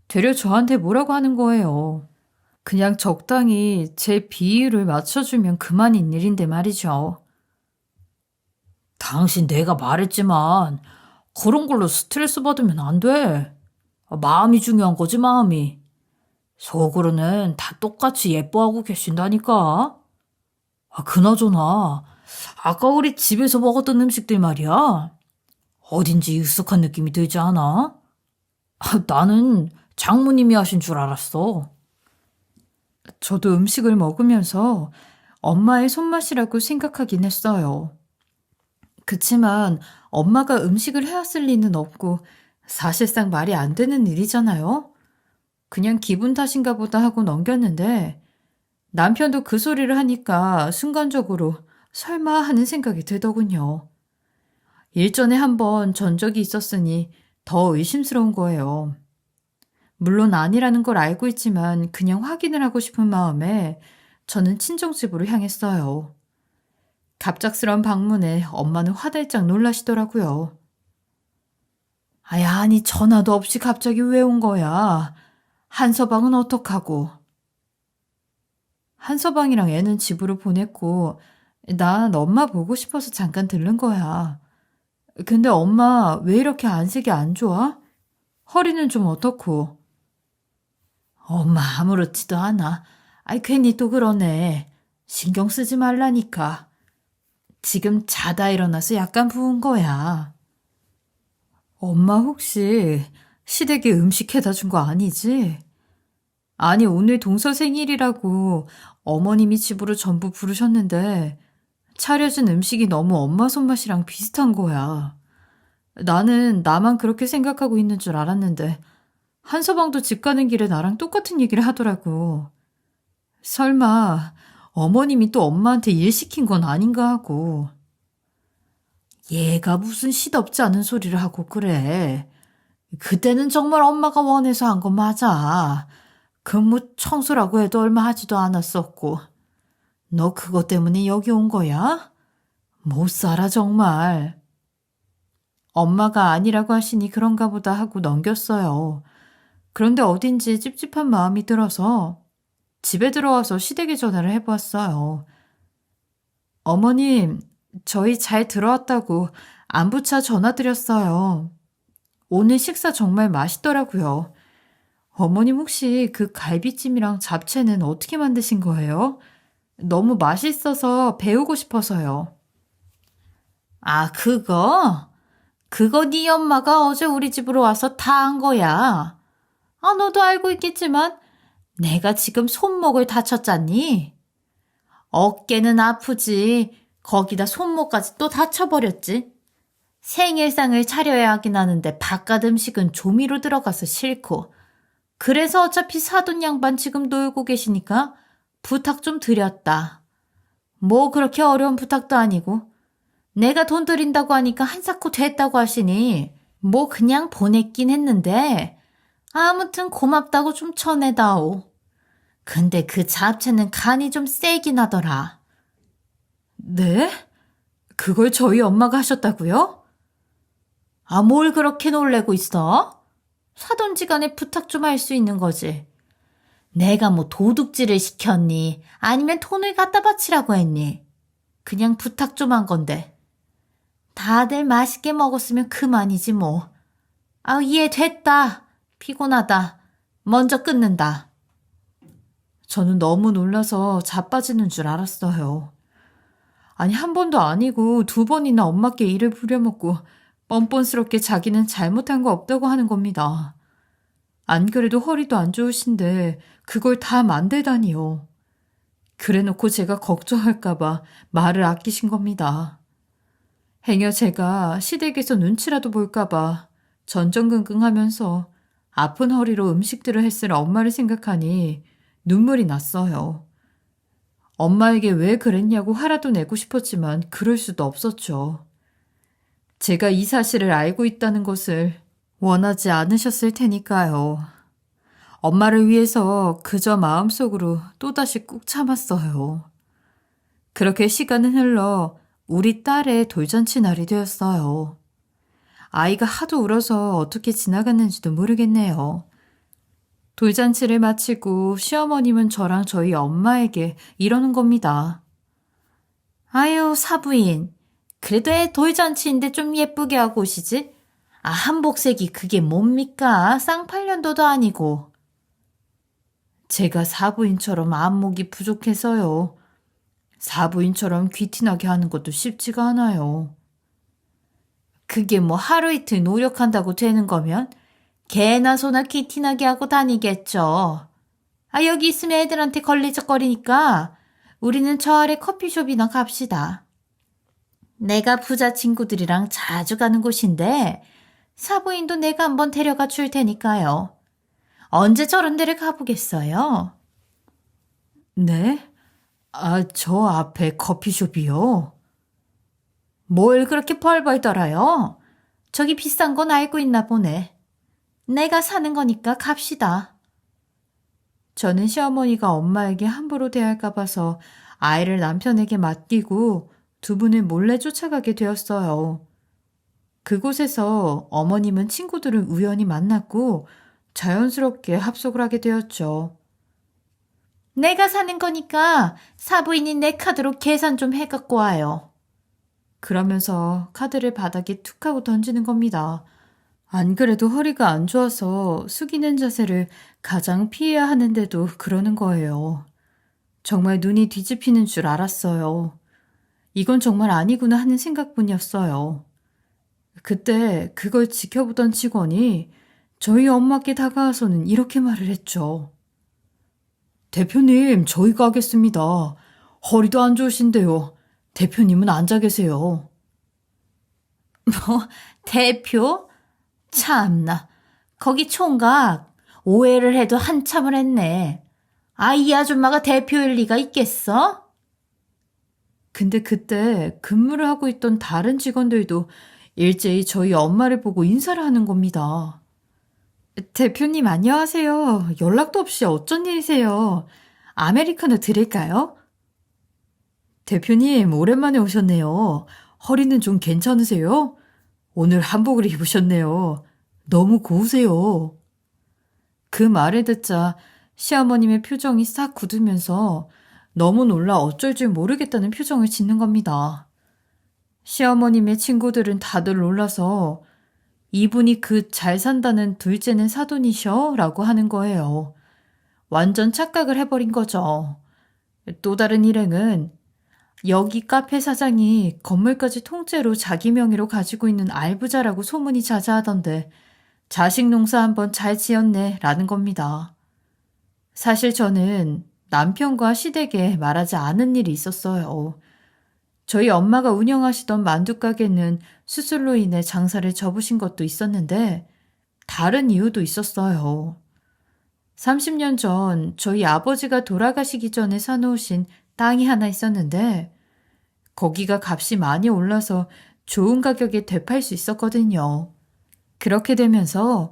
되려 저한테 뭐라고 하는 거예요. 그냥 적당히 제 비위를 맞춰주면 그만인 일인데 말이죠. 당신 내가 말했지만 그런 걸로 스트레스 받으면 안 돼. 마음이 중요한 거지, 마음이. 속으로는 다 똑같이 예뻐하고 계신다니까. 그나저나 아까 우리 집에서 먹었던 음식들 말이야. 어딘지 익숙한 느낌이 들지 않아? 나는 장모님이 하신 줄 알았어. 저도 음식을 먹으면서 엄마의 손맛이라고 생각하긴 했어요. 그치만 엄마가 음식을 해왔을 리는 없고 사실상 말이 안 되는 일이잖아요. 그냥 기분 탓인가 보다 하고 넘겼는데 남편도 그 소리를 하니까 순간적으로 설마 하는 생각이 들더군요. 일전에 한번 전적이 있었으니 더 의심스러운 거예요. 물론 아니라는 걸 알고 있지만 그냥 확인을 하고 싶은 마음에 저는 친정집으로 향했어요. 갑작스런 방문에 엄마는 화들짝 놀라시더라고요. 아니 전화도 없이 갑자기 왜 온 거야? 한서방은 어떡하고? 한서방이랑 애는 집으로 보냈고 난 엄마 보고 싶어서 잠깐 들른 거야. 근데 엄마 왜 이렇게 안색이 안 좋아? 허리는 좀 어떻고? 엄마 아무렇지도 않아. 괜히 또 그러네. 신경 쓰지 말라니까. 지금 자다 일어나서 약간 부은 거야. 엄마 혹시 시댁에 음식 해다 준 거 아니지? 아니 오늘 동서 생일이라고 어머님이 집으로 전부 부르셨는데 차려준 음식이 너무 엄마 손맛이랑 비슷한 거야. 나는 나만 그렇게 생각하고 있는 줄 알았는데 한서방도 집 가는 길에 나랑 똑같은 얘기를 하더라고. 설마 어머님이 또 엄마한테 일 시킨 건 아닌가 하고. 얘가 무슨 시덥지 않은 소리를 하고 그래. 그때는 정말 엄마가 원해서 한 거 맞아. 근무 청소라고 해도 얼마 하지도 않았었고. 너 그것 때문에 여기 온 거야? 못 살아 정말. 엄마가 아니라고 하시니 그런가 보다 하고 넘겼어요. 그런데 어딘지 찝찝한 마음이 들어서 집에 들어와서 시댁에 전화를 해보았어요. 어머님, 저희 잘 들어왔다고 안부차 전화드렸어요. 오늘 식사 정말 맛있더라고요. 어머님 혹시 그 갈비찜이랑 잡채는 어떻게 만드신 거예요? 너무 맛있어서 배우고 싶어서요. 아, 그거 네 엄마가 어제 우리 집으로 와서 다 한 거야. 너도 알고 있겠지만 내가 지금 손목을 다쳤잖니? 어깨는 아프지. 거기다 손목까지 또 다쳐버렸지. 생일상을 차려야 하긴 하는데 바깥 음식은 조미료 들어가서 싫고. 그래서 어차피 사돈 양반 지금 놀고 계시니까 부탁 좀 드렸다. 뭐 그렇게 어려운 부탁도 아니고. 내가 돈 드린다고 하니까 한사코 됐다고 하시니 뭐 그냥 보냈긴 했는데 아무튼 고맙다고 좀 전해다오. 근데 그 잡채는 간이 좀 세긴 하더라. 네? 그걸 저희 엄마가 하셨다고요? 뭘 그렇게 놀래고 있어? 사돈지간에 부탁 좀 할 수 있는 거지. 내가 뭐 도둑질을 시켰니? 아니면 돈을 갖다 바치라고 했니? 그냥 부탁 좀 한 건데. 다들 맛있게 먹었으면 그만이지 뭐. 이해됐다. 피곤하다. 먼저 끊는다. 저는 너무 놀라서 자빠지는 줄 알았어요. 아니 한 번도 아니고 두 번이나 엄마께 일을 부려먹고 뻔뻔스럽게 자기는 잘못한 거 없다고 하는 겁니다. 안 그래도 허리도 안 좋으신데 그걸 다 만들다니요. 그래놓고 제가 걱정할까봐 말을 아끼신 겁니다. 행여 제가 시댁에서 눈치라도 볼까봐 전전긍긍하면서 아픈 허리로 음식들을 했을 엄마를 생각하니 눈물이 났어요. 엄마에게 왜 그랬냐고 화라도 내고 싶었지만 그럴 수도 없었죠. 제가 이 사실을 알고 있다는 것을 원하지 않으셨을 테니까요. 엄마를 위해서 그저 마음속으로 또다시 꾹 참았어요. 그렇게 시간은 흘러 우리 딸의 돌잔치 날이 되었어요. 아이가 하도 울어서 어떻게 지나갔는지도 모르겠네요. 돌잔치를 마치고 시어머님은 저랑 저희 엄마에게 이러는 겁니다. 아유, 사부인. 그래도 애 돌잔치인데 좀 예쁘게 하고 오시지? 한복색이 그게 뭡니까? 쌍팔년도도 아니고. 제가 사부인처럼 안목이 부족해서요. 사부인처럼 귀티나게 하는 것도 쉽지가 않아요. 그게 뭐 하루 이틀 노력한다고 되는 거면 개나 소나 귀티나게 하고 다니겠죠. 여기 있으면 애들한테 걸리적거리니까 우리는 저 아래 커피숍이나 갑시다. 내가 부자 친구들이랑 자주 가는 곳인데 사부인도 내가 한번 데려가 줄 테니까요. 언제 저런 데를 가보겠어요? 네? 아, 저 앞에 커피숍이요. 뭘 그렇게 벌벌 떨어요? 저기 비싼 건 알고 있나 보네. 내가 사는 거니까 갑시다. 저는 시어머니가 엄마에게 함부로 대할까 봐서 아이를 남편에게 맡기고 두 분을 몰래 쫓아가게 되었어요. 그곳에서 어머님은 친구들을 우연히 만났고 자연스럽게 합석을 하게 되었죠. 내가 사는 거니까 사부인이 내 카드로 계산 좀 해갖고 와요. 그러면서 카드를 바닥에 툭 하고 던지는 겁니다. 안 그래도 허리가 안 좋아서 숙이는 자세를 가장 피해야 하는데도 그러는 거예요. 정말 눈이 뒤집히는 줄 알았어요. 이건 정말 아니구나 하는 생각뿐이었어요. 그때 그걸 지켜보던 직원이 저희 엄마께 다가와서는 이렇게 말을 했죠. 대표님, 저희가 하겠습니다. 허리도 안 좋으신데요. 대표님은 앉아 계세요. 대표? 참나. 거기 총각. 오해를 해도 한참을 했네. 아, 이 아줌마가 대표일 리가 있겠어? 근데 그때 근무를 하고 있던 다른 직원들도 일제히 저희 엄마를 보고 인사를 하는 겁니다. 대표님 안녕하세요. 연락도 없이 어쩐 일이세요? 아메리카노 드릴까요? 대표님 오랜만에 오셨네요. 허리는 좀 괜찮으세요? 오늘 한복을 입으셨네요. 너무 고우세요. 그 말을 듣자 시어머님의 표정이 싹 굳으면서 너무 놀라 어쩔 줄 모르겠다는 표정을 짓는 겁니다. 시어머님의 친구들은 다들 놀라서 이분이 그 잘 산다는 둘째는 사돈이셔? 라고 하는 거예요. 완전 착각을 해버린 거죠. 또 다른 일행은 여기 카페 사장이 건물까지 통째로 자기 명의로 가지고 있는 알부자라고 소문이 자자하던데 자식 농사 한번 잘 지었네 라는 겁니다. 사실 저는 남편과 시댁에 말하지 않은 일이 있었어요. 저희 엄마가 운영하시던 만두가게는 수술로 인해 장사를 접으신 것도 있었는데 다른 이유도 있었어요. 30년 전 저희 아버지가 돌아가시기 전에 사놓으신 땅이 하나 있었는데 거기가 값이 많이 올라서 좋은 가격에 되팔 수 있었거든요. 그렇게 되면서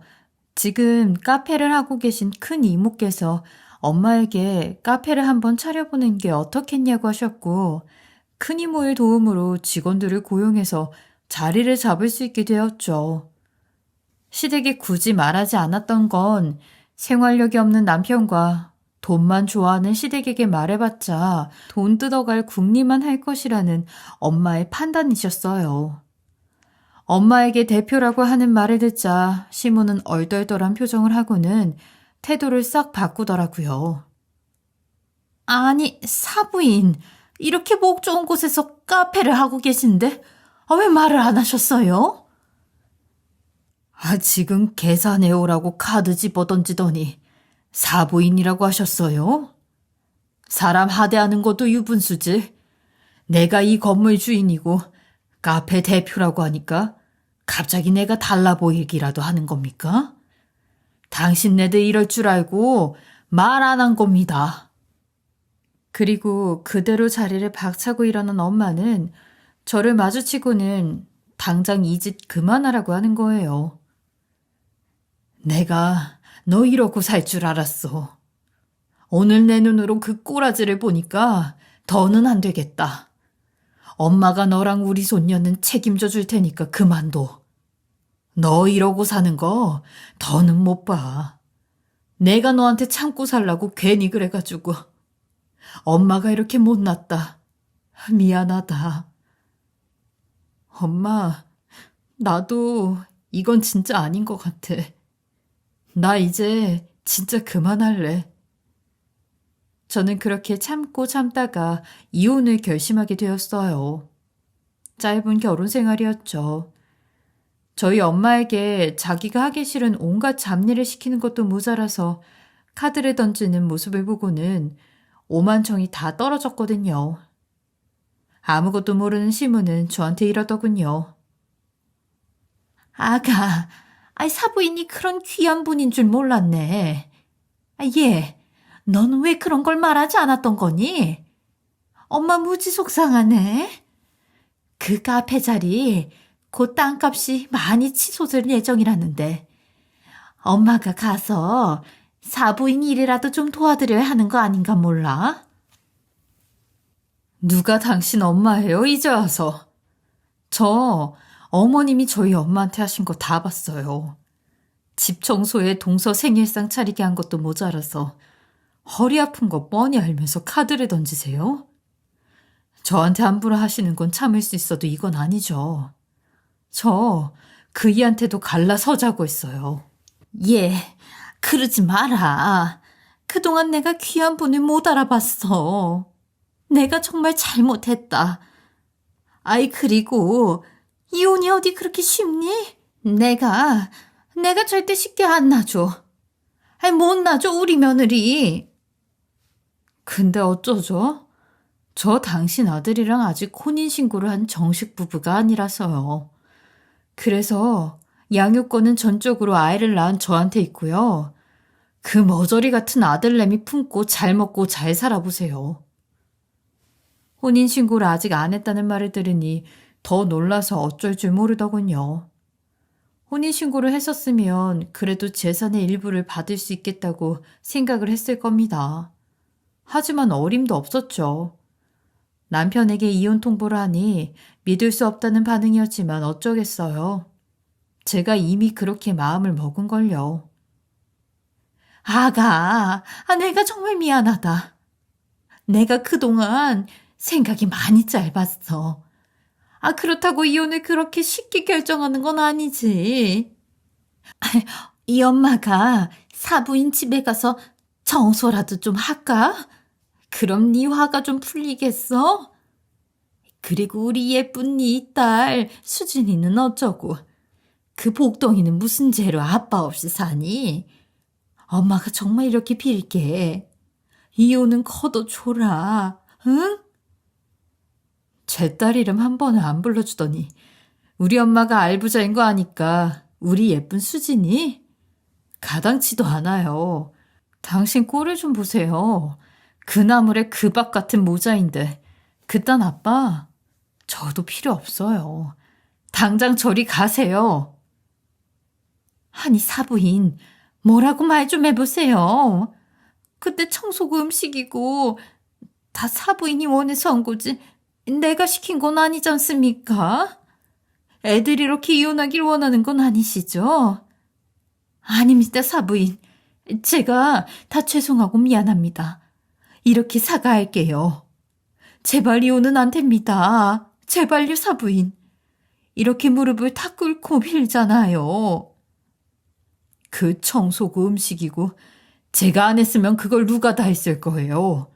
지금 카페를 하고 계신 큰 이모께서 엄마에게 카페를 한번 차려보는 게 어떻겠냐고 하셨고 큰 이모의 도움으로 직원들을 고용해서 자리를 잡을 수 있게 되었죠. 시댁에 굳이 말하지 않았던 건 생활력이 없는 남편과 돈만 좋아하는 시댁에게 말해봤자 돈 뜯어갈 궁리만 할 것이라는 엄마의 판단이셨어요. 엄마에게 대표라고 하는 말을 듣자 시모는 얼떨떨한 표정을 하고는 태도를 싹 바꾸더라고요. 아니, 사부인. 이렇게 목 좋은 곳에서 카페를 하고 계신데 왜 말을 안 하셨어요? 지금 계산해 오라고 카드 집어던지더니 사부인이라고 하셨어요? 사람 하대하는 것도 유분수지. 내가 이 건물 주인이고 카페 대표라고 하니까 갑자기 내가 달라 보이기라도 하는 겁니까? 당신네들 이럴 줄 알고 말 안 한 겁니다. 그리고 그대로 자리를 박차고 일어난 엄마는 저를 마주치고는 당장 이 짓 그만하라고 하는 거예요. 내가 너 이러고 살 줄 알았어. 오늘 내 눈으로 그 꼬라지를 보니까 더는 안 되겠다. 엄마가 너랑 우리 손녀는 책임져 줄 테니까 그만둬. 너 이러고 사는 거 더는 못 봐. 내가 너한테 참고 살라고 괜히 그래가지고. 엄마가 이렇게 못났다. 미안하다. 엄마, 나도 이건 진짜 아닌 것 같아. 나 이제 진짜 그만할래. 저는 그렇게 참고 참다가 이혼을 결심하게 되었어요. 짧은 결혼 생활이었죠. 저희 엄마에게 자기가 하기 싫은 온갖 잡일을 시키는 것도 모자라서 카드를 던지는 모습을 보고는 오만청이 다 떨어졌거든요. 아무것도 모르는 시무는 저한테 이러더군요. 아가, 사부인이 그런 귀한 분인 줄 몰랐네. 얘, 너는 왜 그런 걸 말하지 않았던 거니? 엄마 무지 속상하네. 그 카페 자리 곧 땅값이 많이 치솟을 예정이라는데 엄마가 가서 사부인 일이라도 좀 도와드려야 하는 거 아닌가 몰라? 누가 당신 엄마예요, 이제 와서? 저 어머님이 저희 엄마한테 하신 거 다 봤어요. 집 청소에 동서 생일상 차리게 한 것도 모자라서 허리 아픈 거 뻔히 알면서 카드를 던지세요? 저한테 함부로 하시는 건 참을 수 있어도 이건 아니죠. 저 그이한테도 갈라서자고 했어요. 예, 그러지 마라. 그동안 내가 귀한 분을 못 알아봤어. 내가 정말 잘못했다. 그리고 이혼이 어디 그렇게 쉽니? 내가 절대 쉽게 안 놔줘. 못 놔줘, 우리 며느리. 근데 어쩌죠? 저 당신 아들이랑 아직 혼인신고를 한 정식 부부가 아니라서요. 그래서 양육권은 전적으로 아이를 낳은 저한테 있고요. 그 머저리 같은 아들내미 품고 잘 먹고 잘 살아보세요. 혼인신고를 아직 안 했다는 말을 들으니 더 놀라서 어쩔 줄 모르더군요. 혼인신고를 했었으면 그래도 재산의 일부를 받을 수 있겠다고 생각을 했을 겁니다. 하지만 어림도 없었죠. 남편에게 이혼 통보를 하니 믿을 수 없다는 반응이었지만 어쩌겠어요. 제가 이미 그렇게 마음을 먹은걸요. 아가, 내가 정말 미안하다. 내가 그동안 생각이 많이 짧았어. 그렇다고 이혼을 그렇게 쉽게 결정하는 건 아니지. 이 엄마가 사부인 집에 가서 청소라도 좀 할까? 그럼 네 화가 좀 풀리겠어? 그리고 우리 예쁜 네 딸 수진이는 어쩌고? 그 복덩이는 무슨 죄로 아빠 없이 사니? 엄마가 정말 이렇게 빌게. 이혼은 거둬줘라, 응? 제 딸 이름 한 번을 안 불러주더니 우리 엄마가 알부자인 거 아니까 우리 예쁜 수진이? 가당치도 않아요. 당신 꼴을 좀 보세요. 그 나물에 그 밥 같은 모자인데 그딴 아빠 저도 필요 없어요. 당장 저리 가세요. 아니 사부인 뭐라고 말 좀 해보세요. 그때 청소고 음식이고 다 사부인이 원해서 한 거지 내가 시킨 건 아니지 않습니까? 애들이 이렇게 이혼하길 원하는 건 아니시죠? 아닙니다, 사부인. 제가 다 죄송하고 미안합니다. 이렇게 사과할게요. 제발 이혼은 안 됩니다. 제발요, 사부인. 이렇게 무릎을 다 꿇고 빌잖아요. 그 청소고 음식이고 제가 안 했으면 그걸 누가 다 했을 거예요.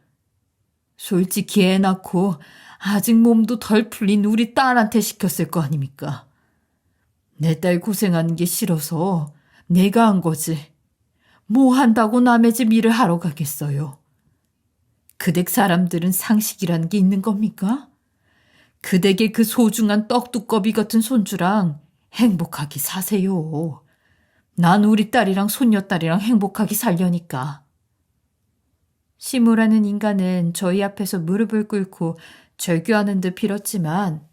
솔직히 애 낳고 아직 몸도 덜 풀린 우리 딸한테 시켰을 거 아닙니까? 내 딸 고생하는 게 싫어서 내가 한 거지. 뭐 한다고 남의 집 일을 하러 가겠어요. 그댁 사람들은 상식이라는 게 있는 겁니까? 그댁의 그 소중한 떡두꺼비 같은 손주랑 행복하게 사세요. 난 우리 딸이랑 손녀딸이랑 행복하게 살려니까. 시무라는 인간은 저희 앞에서 무릎을 꿇고 절규하는 듯 빌었지만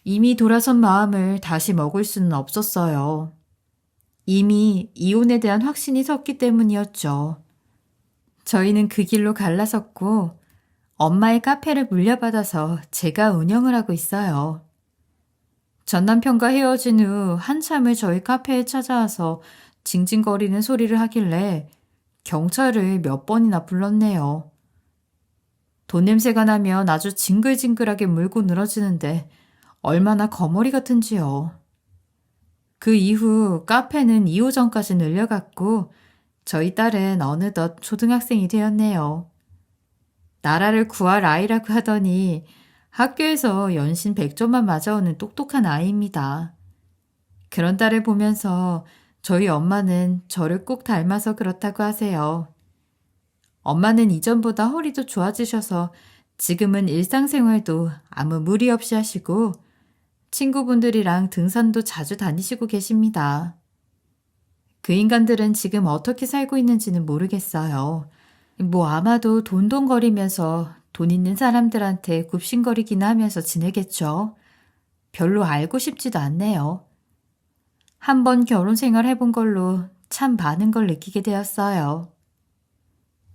이미 돌아선 마음을 다시 먹을 수는 없었어요. 이미 이혼에 대한 확신이 섰기 때문이었죠. 저희는 그 길로 갈라섰고 엄마의 카페를 물려받아서 제가 운영을 하고 있어요. 전 남편과 헤어진 후 한참을 저희 카페에 찾아와서 징징거리는 소리를 하길래 경찰을 몇 번이나 불렀네요. 돈 냄새가 나면 아주 징글징글하게 물고 늘어지는데 얼마나 거머리 같은지요. 그 이후 카페는 2호점까지 늘려갔고 저희 딸은 어느덧 초등학생이 되었네요. 나라를 구할 아이라고 하더니 학교에서 연신 100점만 맞아오는 똑똑한 아이입니다. 그런 딸을 보면서 저희 엄마는 저를 꼭 닮아서 그렇다고 하세요. 엄마는 이전보다 허리도 좋아지셔서 지금은 일상생활도 아무 무리 없이 하시고 친구분들이랑 등산도 자주 다니시고 계십니다. 그 인간들은 지금 어떻게 살고 있는지는 모르겠어요. 뭐 아마도 돈돈거리면서 돈 있는 사람들한테 굽신거리기나 하면서 지내겠죠. 별로 알고 싶지도 않네요. 한번 결혼 생활 해본 걸로 참 많은 걸 느끼게 되었어요.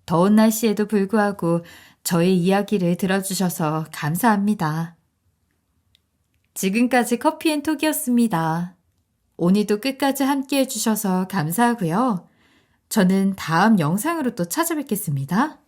더운 날씨에도 불구하고 저의 이야기를 들어주셔서 감사합니다. 지금까지 커피앤톡이었습니다. 오늘도 끝까지 함께 해주셔서 감사하고요. 저는 다음 영상으로 또 찾아뵙겠습니다.